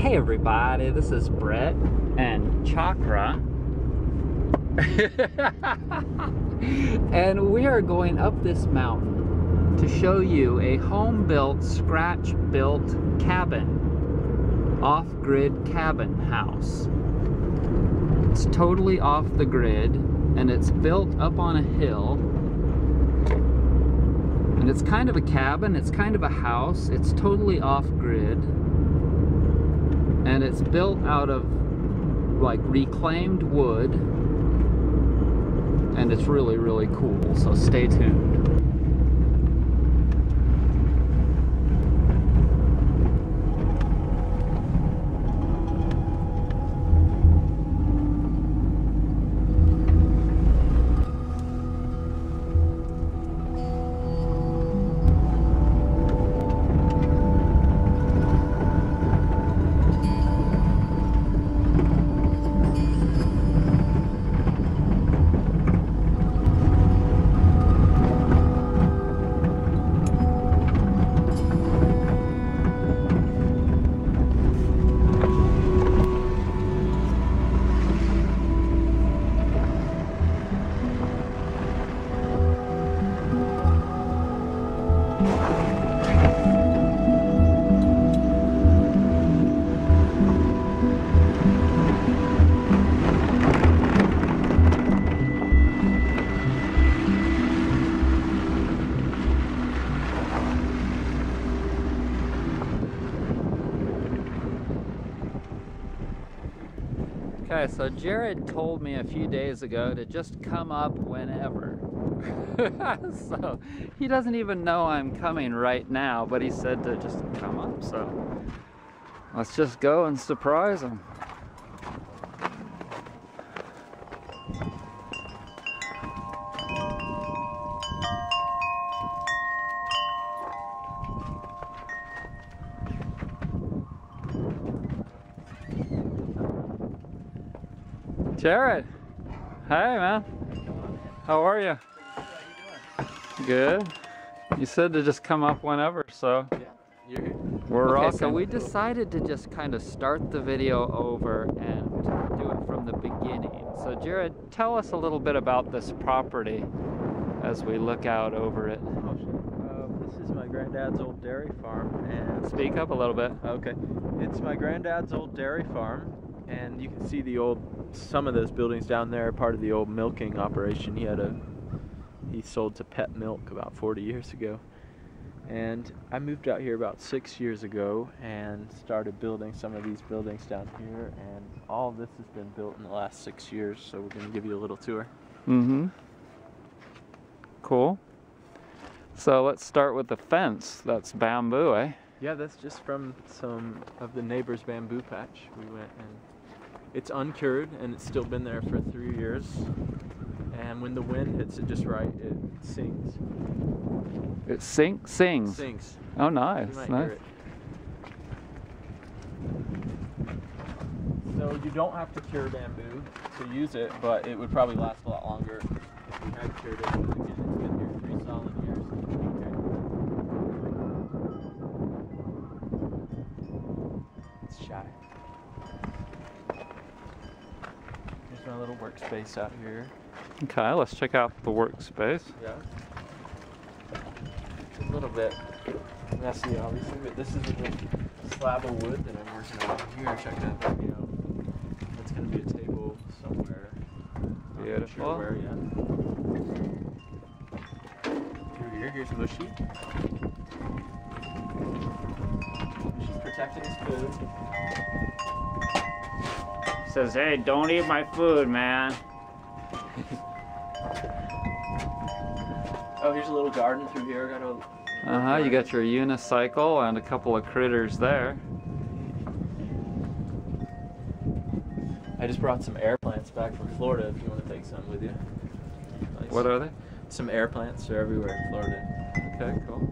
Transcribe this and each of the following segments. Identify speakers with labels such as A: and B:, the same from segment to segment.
A: Hey everybody, this is Brett and Chakra. And we are going up this mountain to show you a home-built, scratch-built cabin, off-grid cabin house. It's totally off the grid and it's built up on a hill. And it's kind of a cabin, it's kind of a house, it's totally off-grid. And it's built out of like reclaimed wood. And it's really, really cool, so stay tuned. Okay, so Jared told me a few days ago to just come up whenever. So he doesn't even know I'm coming right now, but he said to just come up, so let's just go and surprise him. Jared, hey man, how are you? Good. You said to just come up whenever, so
B: yeah, you're here.
A: We're
B: okay,
A: all so we
B: cool.
A: decided to just kind of start the video over and do it from the beginning. So Jared, tell us a little bit about this property as we look out over it.
B: Oh, sure. This is my granddad's old dairy farm, and
A: Speak up a little bit.
B: okay, it's my granddad's old dairy farm, and you can see some of those buildings down there are part of the old milking operation. He sold to Pet Milk about 40 years ago. And I moved out here about 6 years ago and started building some of these buildings down here, and all of this has been built in the last 6 years, so we're going to give you a little tour.
A: Mm-hmm. Cool. So let's start with the fence. That's bamboo, eh?
B: Yeah, that's just from some of the neighbor's bamboo patch. We went and it's uncured, and it's still been there for 3 years. And when the wind hits it just right, it sings.
A: It sings?
B: Sings.
A: Oh, nice.
B: You might
A: Nice.
B: hear it. So you don't have to cure bamboo to use it, but it would probably last a lot longer if we had cured it. Again, it's been here 3 solid years. Okay. It's shy. Here's my little workspace out here.
A: Okay, let's check out the workspace.
B: Yeah. It's a little bit messy, obviously, but this is a little slab of wood that I'm working on here. Check that out. That's going to be a table somewhere.
A: Beautiful.
B: Not sure where yet. Here's Mushy. Mushy's protecting his food.
A: Says, hey, don't eat my food, man.
B: Oh, here's a little garden through here.
A: You got your unicycle and a couple of critters there.
B: I just brought some air plants back from Florida if you want to take some with you. Nice.
A: What are they?
B: Some air plants. They're everywhere in Florida.
A: Okay, cool.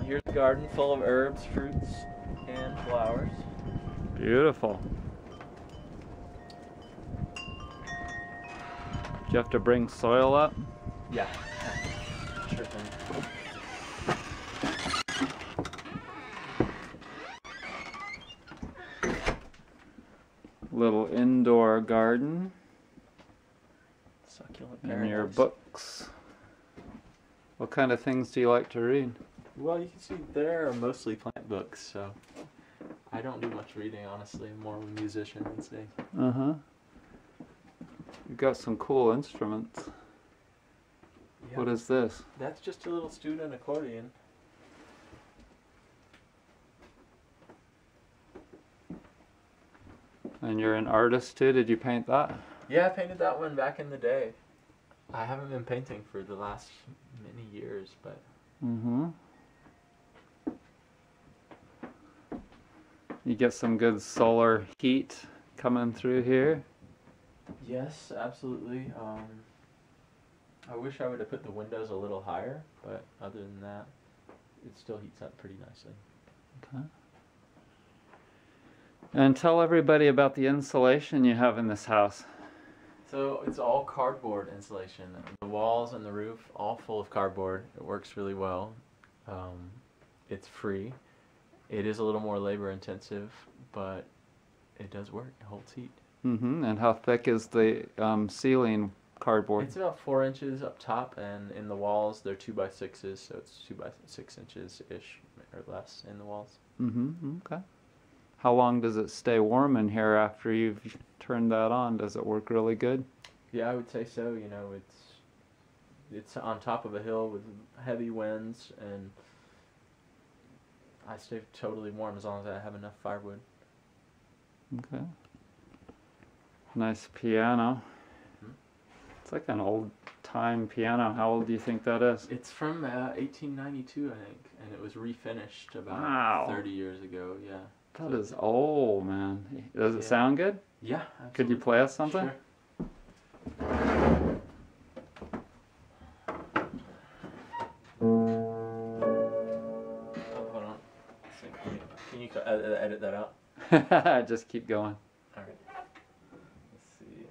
B: Here's a garden full of herbs, fruits, and flowers.
A: Beautiful. Do you have to bring soil up?
B: Yeah. Sure thing.
A: Little indoor garden.
B: Succulent
A: And
B: paradise.
A: your books. What kind of things do you like to read?
B: Well, you can see there are mostly plant books, so I don't do much reading, honestly. I'm more of a musician these days.
A: Uh-huh. You've got some cool instruments.
B: Yeah,
A: What is this?
B: that's just a little student accordion.
A: And you're an artist too? Did you paint that?
B: Yeah, I painted that one back in the day. I haven't been painting for the last many years, but...
A: Mm-hmm. You get some good solar heat coming through here.
B: Yes, absolutely. I wish I would have put the windows a little higher, but other than that, it still heats up pretty nicely.
A: Okay. And tell everybody about the insulation you have in this house.
B: So it's all cardboard insulation. The walls and the roof, all full of cardboard. It works really well. It's free. It is a little more labor intensive, but it does work. It holds heat.
A: Mm-hmm. And how thick is the ceiling cardboard?
B: It's about 4 inches up top, and in the walls they're 2 by 6s, so it's 2 by 6 inches ish or less in the walls.
A: Mm-hmm. Okay. How long does it stay warm in here after you've turned that on? Does it work really good?
B: Yeah, I would say so. You know, it's on top of a hill with heavy winds, and I stay totally warm as long as I have enough firewood.
A: Okay. Nice piano.
B: Hmm?
A: It's like an old-time piano. How old do you think that is?
B: It's from 1892, I think, and it was refinished about
A: Wow.
B: 30 years ago. Yeah.
A: That is old, man. Does it
B: Yeah.
A: sound good?
B: Yeah.
A: Could you
B: Absolutely.
A: play us something?
B: Sure. Oh, hold on. Can you edit that out?
A: Just keep going.
B: All right. Let's see.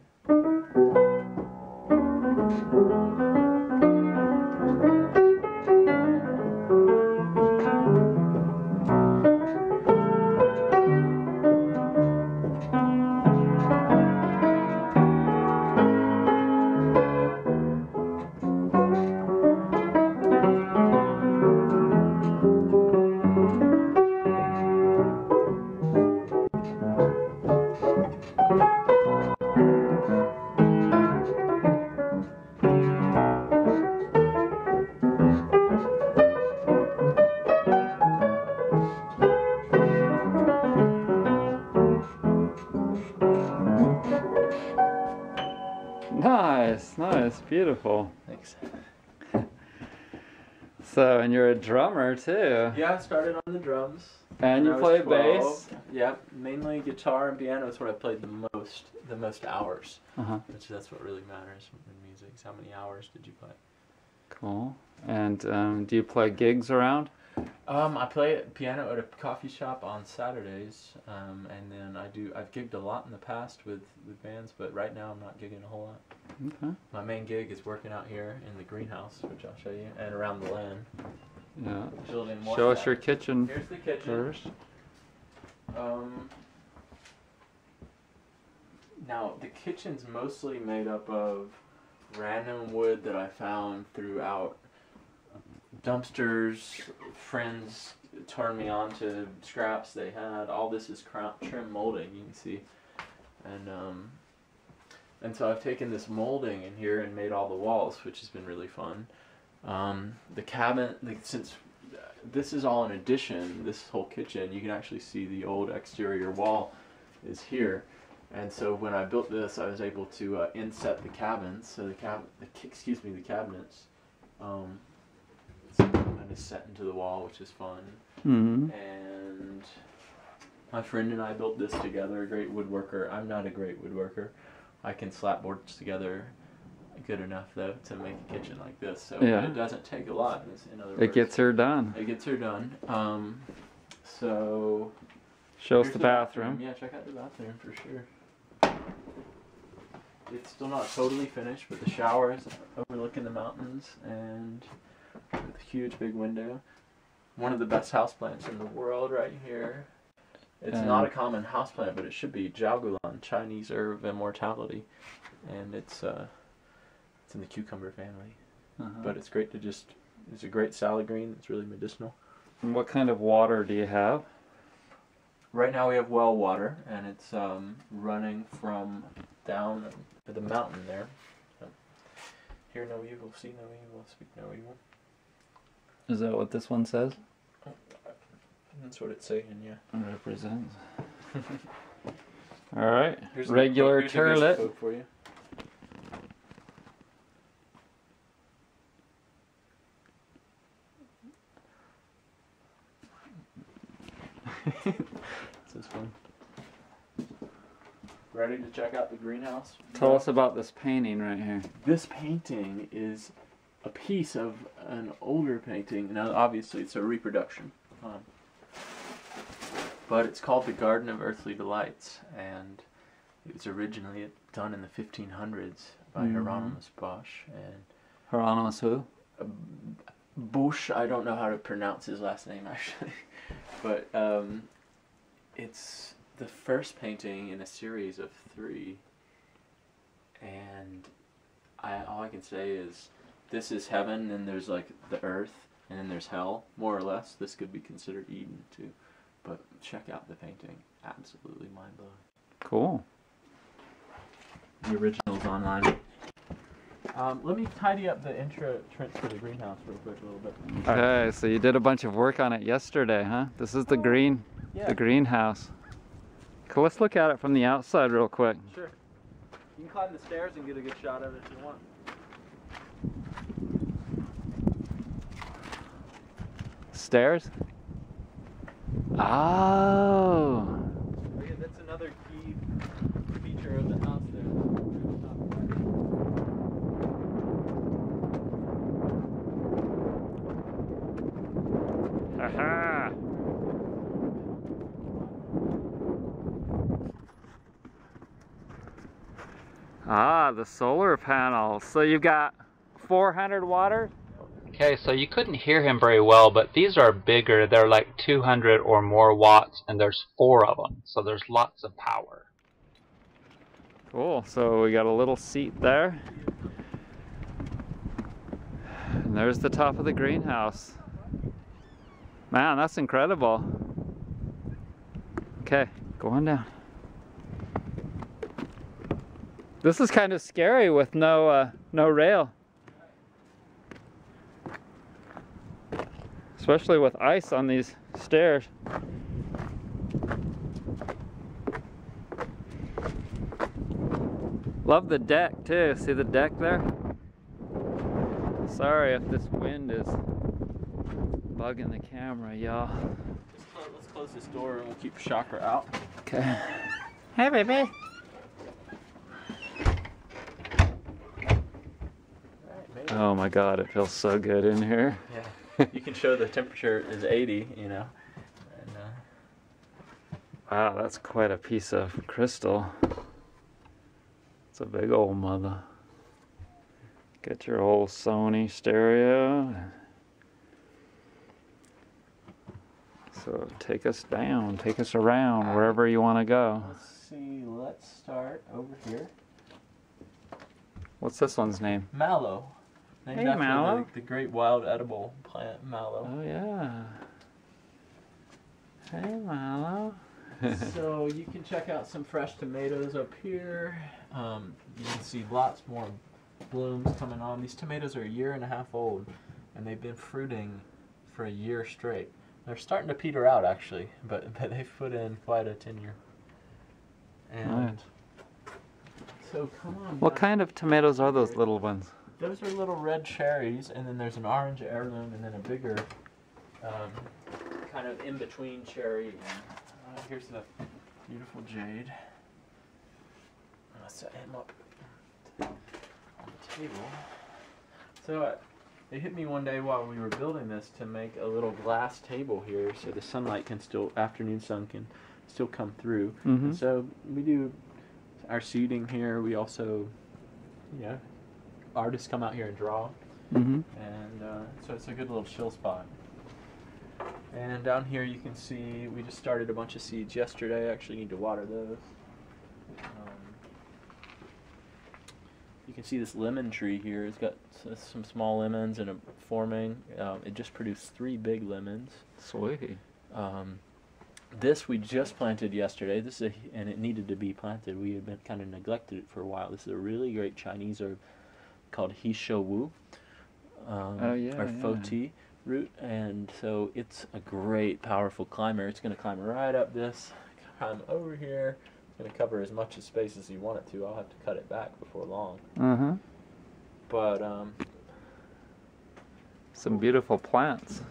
A: Nice, nice, beautiful.
B: Thanks.
A: So, and you're a drummer too.
B: Yeah, I started on the drums.
A: And you
B: when I
A: play
B: was 12.
A: bass.
B: Yeah, mainly guitar and piano is what I played the most hours.
A: Uh-huh.
B: Which that's what really matters in music. Is how many hours did you play?
A: Cool. And do you play gigs around?
B: I play piano at a coffee shop on Saturdays, and then I've gigged a lot in the past with bands, but right now I'm not gigging a whole lot.
A: Okay.
B: My main gig is working out here in the greenhouse, which I'll show you, and around the land.
A: Yeah.
B: Building more
A: Show us
B: stuff.
A: your kitchen
B: Here's the kitchen.
A: first.
B: Now the kitchen's mostly made up of random wood that I found throughout dumpsters. Friends turned me on to scraps they had. All this is trim molding, you can see, and so I've taken this molding in here and made all the walls, which has been really fun. The cabinet, since this is all an addition, this whole kitchen, you can actually see the old exterior wall is here. And so when I built this, I was able to inset the cabins. So the cabinets, kind of set into the wall, which is fun.
A: Mm-hmm.
B: And my friend and I built this together. A great woodworker. I'm not a great woodworker. I can slap boards together good enough though to make a kitchen like this. So
A: yeah.
B: It doesn't take a lot. In other words,
A: It gets her done.
B: It gets her done. So
A: Show us
B: here's
A: the bathroom.
B: Yeah, check out the bathroom for sure. It's still not totally finished, but the shower is overlooking the mountains and with a huge big window. One of the best houseplants in the world right here. It's not a common houseplant, but it should be Jiaogulan, Chinese herb of immortality, and it's in the cucumber family. But it's great to it's a great salad green. It's really medicinal.
A: And what kind of water do you have?
B: Right now we have well water, and it's running from down to the mountain there. So, hear no evil, see no evil, speak no evil.
A: Is that what this one says?
B: That's what it's saying, yeah.
A: It represents. All right.
B: Here's
A: regular turlet.
B: For you. This is fun. Ready to check out the greenhouse?
A: Tell us about this painting right here.
B: This painting is a piece of an older painting. Now, obviously, it's a reproduction. But it's called The Garden of Earthly Delights, and it was originally done in the 1500s by Hieronymus Bosch. And
A: Hieronymus who?
B: Bosch, I don't know how to pronounce his last name actually, but it's the first painting in a series of 3, and all I can say is this is heaven, and there's like the earth, and then there's hell, more or less. This could be considered Eden too, but check out the painting, absolutely mind-blowing.
A: Cool.
B: The original's online. Let me tidy up the entrance for the greenhouse real quick a little bit.
A: Okay, so you did a bunch of work on it yesterday, huh? This is the the greenhouse. Cool, let's look at it from the outside real quick.
B: Sure. You can climb the stairs and get a good shot of it if you want.
A: Stairs? Oh.
B: Yeah, that's another key feature of the house there.
A: Aha! Ah, the solar panels. So you've got 400 watts? Okay, so you couldn't hear him very well, but these are bigger. They're like 200 or more watts, and there's 4 of them. So there's lots of power. Cool, so we got a little seat there. And there's the top of the greenhouse. Man, that's incredible. Okay, going down. This is kind of scary with no rail. Especially with ice on these stairs. Love the deck too. See the deck there? Sorry if this wind is bugging the camera, y'all.
B: Let's close this door and we'll keep Chakra out.
A: Okay. Hey, baby. Oh my God, it feels so good in here.
B: Yeah. You can show the temperature is 80, you know. And,
A: wow, that's quite a piece of crystal. It's a big old mother. Get your old Sony stereo. So take us down, take us around, wherever you want to go.
B: let's see, let's start over here.
A: What's this one's name?
B: Mallow. Named after
A: Mallow.
B: the great wild edible plant, mallow.
A: Oh yeah. Hey, Mallow.
B: So you can check out some fresh tomatoes up here. You can see lots more blooms coming on. These tomatoes are 1.5 years old, and they've been fruiting for 1 year straight. They're starting to peter out actually, but they've put in quite a tenure. And
A: right.
B: So come on.
A: What kind of tomatoes are those little ones?
B: Those are little red cherries, and then there's an orange heirloom, and then a bigger, kind of in-between cherry. Here's the beautiful jade. I'm gonna set him up on the table. So it hit me one day while we were building this to make a little glass table here, so the sunlight can still, afternoon sun can still come through. And so we do our seating here. We also, yeah, artists come out here and draw. And so it's a good little chill spot. And down here you can see we just started a bunch of seeds yesterday. I actually need to water those. You can see this lemon tree here. It's got some small lemons and forming. It just produced 3 big lemons.
A: Sweet.
B: This we just planted yesterday. And it needed to be planted. We had been kind of neglected it for a while. This is a really great Chinese herb called Hishowu, or Foti root, and so it's a great, powerful climber. It's going to climb right up this, climb over here. It's going to cover as much of space as you want it to. I'll have to cut it back before long. But
A: some beautiful plants.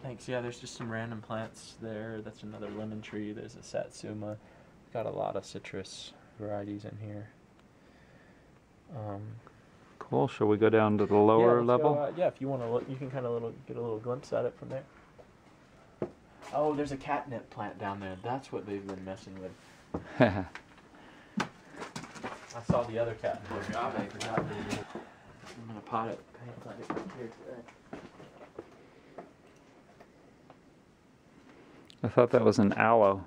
B: Thanks. Yeah, there's just some random plants there. That's another lemon tree. There's a satsuma. Got a lot of citrus varieties in here.
A: Cool. Shall we go down to the lower level?
B: Yeah, if you want to look, you can kind of get a little glimpse at it from there. Oh, there's a catnip plant down there. That's what they've been messing with. I saw the other catnip. I'm gonna pot it. Plant it right here today.
A: I thought that was an aloe.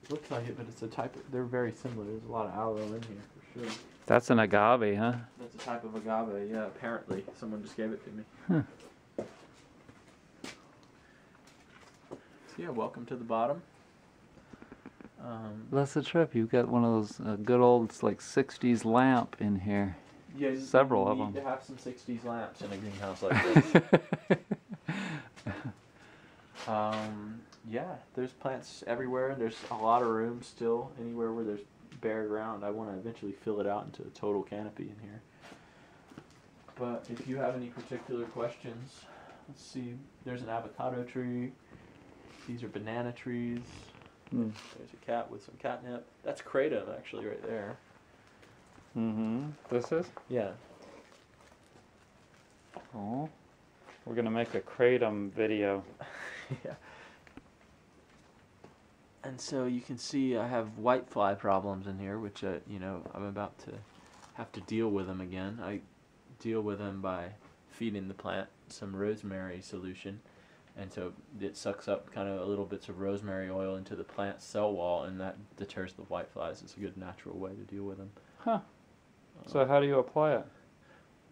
B: Looks like it, but it's a type of, they're very similar. There's a lot of aloe in here for sure.
A: That's an agave, huh?
B: That's a type of agave, yeah, apparently. Someone just gave it to me. So yeah, welcome to the bottom.
A: That's a trip. You've got one of those good old like 60s lamp in here.
B: Yeah,
A: several of them.
B: You need to have some 60s lamps in a greenhouse like this. Yeah, there's plants everywhere. There's a lot of room still. Anywhere where there's bare ground, I want to eventually fill it out into a total canopy in here. But if you have any particular questions, let's see. There's an avocado tree. These are banana trees. There's a cat with some catnip. That's kratom, actually, right there.
A: This is?
B: Yeah.
A: Oh. We're going to make a kratom video.
B: Yeah. And so you can see I have whitefly problems in here, which, you know, I'm about to have to deal with them again. I deal with them by feeding the plant some rosemary solution. And so it sucks up kind of little bits of rosemary oil into the plant cell wall, and that deters the whiteflies. It's a good natural way to deal with them.
A: Huh. So how do you apply it?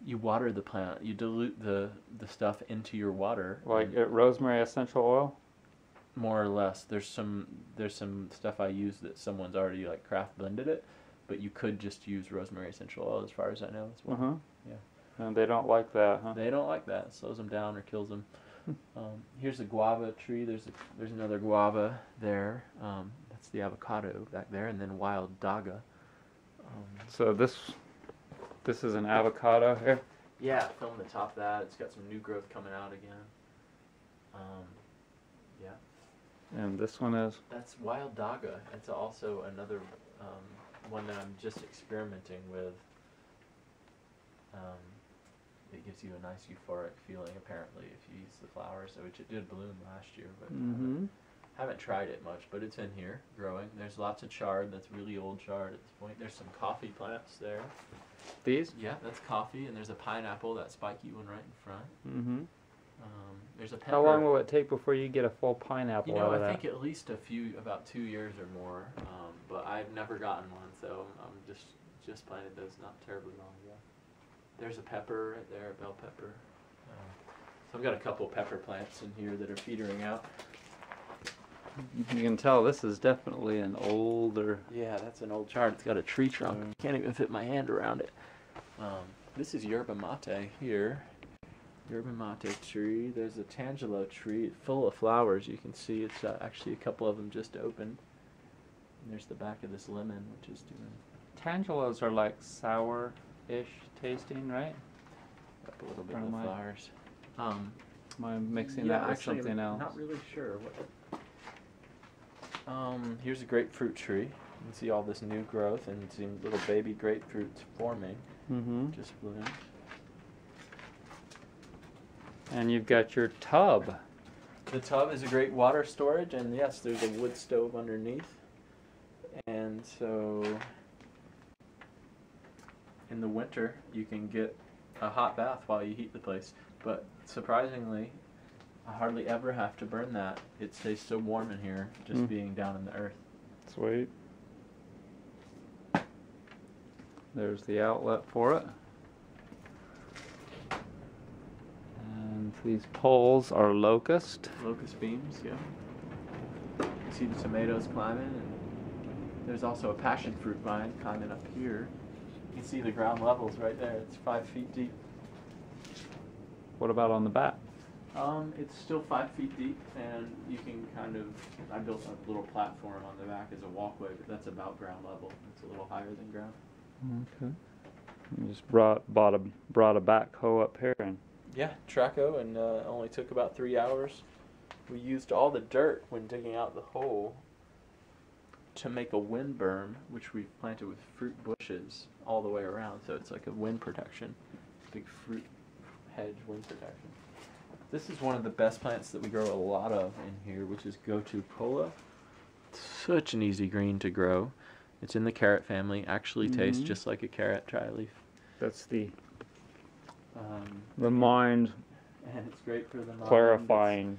B: You water the plant. You dilute the stuff into your water.
A: Like rosemary essential oil?
B: More or less. There's some stuff I use that someone's already like craft blended it, but you could just use rosemary essential oil as far as I know as well. Yeah.
A: And they don't like that, huh?
B: They don't like that. It slows them down or kills them. Here's a guava tree. There's another guava there. That's the avocado back there, and then wild daga.
A: So this is an avocado here?
B: Yeah, film the top of that. It's got some new growth coming out again. Yeah.
A: And this one is?
B: That's wild daga. It's also another one that I'm just experimenting with. It gives you a nice euphoric feeling, apparently, if you use the flowers, which it did bloom last year, but haven't tried it much, but it's in here, growing. There's lots of chard. That's really old chard at this point. There's some coffee plants there.
A: These?
B: Yeah, that's coffee, and there's a pineapple, that spiky one right in front. There's a pepper.
A: How long will it take before you get a full pineapple out of that?
B: I think at least about 2 years or more, but I've never gotten one, so I'm just planted those not terribly long ago. There's a pepper right there, a bell pepper. So I've got a couple pepper plants in here that are petering out.
A: You can tell this is definitely an older...
B: Yeah, that's an old chard. It's got a tree trunk. I can't even fit my hand around it. This is yerba mate here. Yerba mate tree. There's a tangelo tree full of flowers. You can see it's actually a couple of them just opened. And there's the back of this lemon, which is doing...
A: Tangelos are like sour-ish tasting, right?
B: Up a little bit of the flowers.
A: Am I mixing that with something else?
B: Not really sure. Here's a grapefruit tree. You can see all this new growth and some little baby grapefruits forming. Just bloomed.
A: And you've got your tub.
B: The tub is a great water storage, and yes, there's a wood stove underneath. And so in the winter, you can get a hot bath while you heat the place. But surprisingly, I hardly ever have to burn that. It stays so warm in here, just being down in the earth.
A: Sweet. There's the outlet for it. And these poles are locust.
B: Locust beams, yeah. You see the tomatoes climbing, and there's also a passion fruit vine climbing up here. You can see the ground levels right there. It's 5 feet deep.
A: What about on the back?
B: It's still 5 feet deep, and you can kind of, I built a little platform on the back as a walkway, but that's about ground level. It's a little higher than ground.
A: Okay. You just brought a backhoe up here and.
B: Yeah, Traco, and only took about 3 hours. We used all the dirt when digging out the hole to make a wind berm, which we planted with fruit bushes all the way around, so it's like a wind protection, big fruit hedge wind protection. This is one of the best plants that we grow a lot of in here, which is Gotu Kola. Such an easy green to grow. It's in the carrot family. Actually tastes just like a carrot. Try a leaf.
A: That's the mind.
B: And it's great for the mind.
A: Clarifying.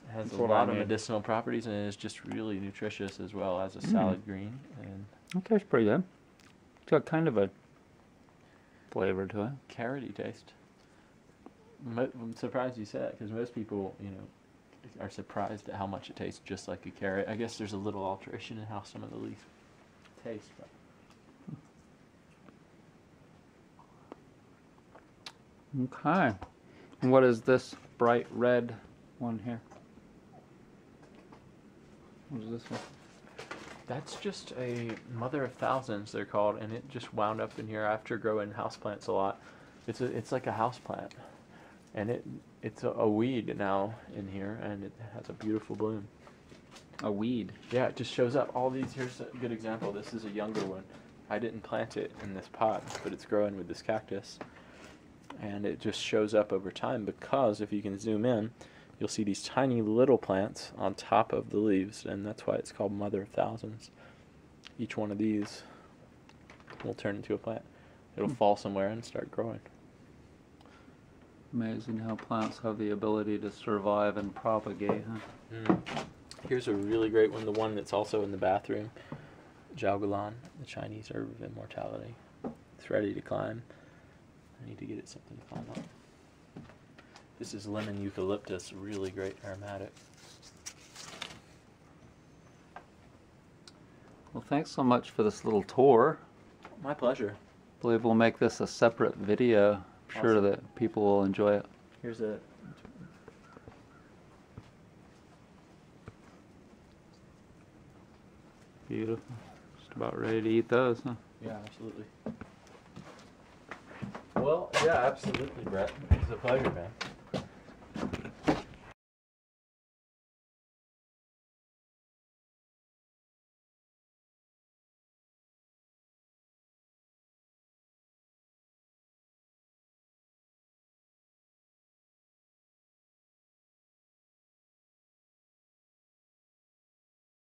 B: It has a lot of medicinal properties, and it's just really nutritious as well as a salad green. And
A: it tastes pretty good. It's got kind of a flavor to it.
B: Carroty taste. I'm surprised you said that, because most people, you know, are surprised at how much it tastes just like a carrot. I guess there's a little alteration in how some of the leaves taste. But.
A: Okay. And what is this bright red one here? What is this one?
B: That's just a mother of thousands, they're called, and it just wound up in here after growing houseplants a lot. It's like a houseplant. And it's a weed now in here, and it has a beautiful bloom.
A: A weed?
B: Yeah, it just shows up. All these, here's a good example. This is a younger one. I didn't plant it in this pot, but it's growing with this cactus. And it just shows up over time because if you can zoom in, you'll see these tiny little plants on top of the leaves, and that's why it's called Mother of Thousands. Each one of these will turn into a plant. It'll fall somewhere and start growing.
A: Amazing how plants have the ability to survive and propagate, huh?
B: Here's a really great one, the one that's also in the bathroom. Jiaogulan, the Chinese herb of immortality. It's ready to climb. I need to get it something to climb up. This is lemon eucalyptus, really great aromatic.
A: Well, thanks so much for this little tour.
B: My pleasure.
A: I believe we'll make this a separate video. I'm sure that people will enjoy it.
B: Here's a...
A: Beautiful. Just about ready to eat those, huh?
B: Yeah, absolutely. Well, yeah, absolutely, Brett. It's a pleasure, man.